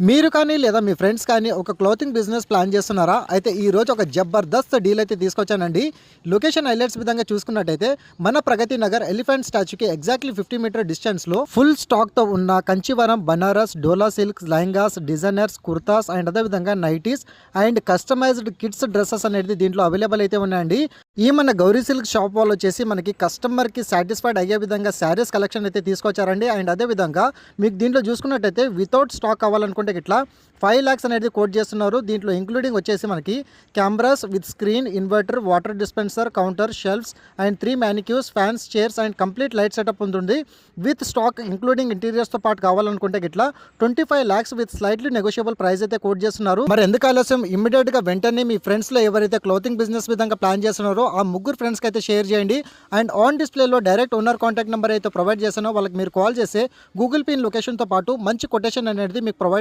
మీరు కానీ లేదా మీ ఫ్రెండ్స్ కానీ ఒక క్లోతింగ్ బిజినెస్ ప్లాన్ చేస్తున్నారా? అయితే ఈ రోజు ఒక జబర్దస్త్ డీల్ అయితే తీసుకొచ్చానండి. లొకేషన్ హైలైట్స్ విధంగా చూసుకున్నట్టయితే మన ప్రగతి నగర్ ఎలిఫెంట్ స్టాచ్యూకి ఎగ్జాక్ట్లీ 50 మీటర్ డిస్టెన్స్లో ఫుల్ స్టాక్తో ఉన్న Kanchivaram, Banaras, Dola silks, lehengas, designers, kurtas and అదేవిధంగా nighties and customized kids dresses అనేది దీంట్లో అవైలబుల్ అయితే ఉన్నాయండి. ఈ మన గౌరీ సిల్క్ షాప్ వాళ్ళు వచ్చేసి మనకి కస్టమర్కి సాటిస్ఫైడ్ అయ్యే విధంగా శారీస్ కలెక్షన్ అయితే తీసుకొచ్చారండి. అండ్ అదేవిధంగా మీకు దీంట్లో చూసుకున్నట్టయితే వితౌట్ స్టాక్ కావాలనుకుంటే ఇట్లా 5 lakhs అనేది కోట్ చేస్తున్నారు. దీంట్లో ఇంక్లూడింగ్ వచ్చేసి మనకి cameras with screen, inverter, water dispenser, counter, shelves and 3 mannequins, fans, chairs and complete light setup ఉంటుంది. విత్ స్టాక్ ఇంక్లూడింగ్ ఇంటీరియర్స్తో పాటు కావాలనుకుంటే ఇట్లా 25 lakhs with slightly negotiable price అయితే కోట్ చేస్తున్నారు. మరి ఎందుకు ఆలస్యం, ఇమ్మీడియట్గా వెంటనే మీ ఫ్రెండ్స్లో ఎవరైతే క్లోతింగ్ బిజినెస్ విధంగా ప్లాన్ చేస్తున్నారో ఆ ముగ్గురు ఫ్రెండ్స్కి అయితే షేర్ చేయండి. అండ్ ఆన్ డిస్ప్లేలో డైరెక్ట్ ఓనర్ కాంటాక్ట్ నెంబర్ అయితే ప్రొవైడ్ చేస్తానో వాళ్ళకి మీరు కాల్ చేస్తే గూగుల్ పిన్ లొకేషన్తో పాటు మంచి కొటేషన్ అనేది మీకు ప్రొవైడ్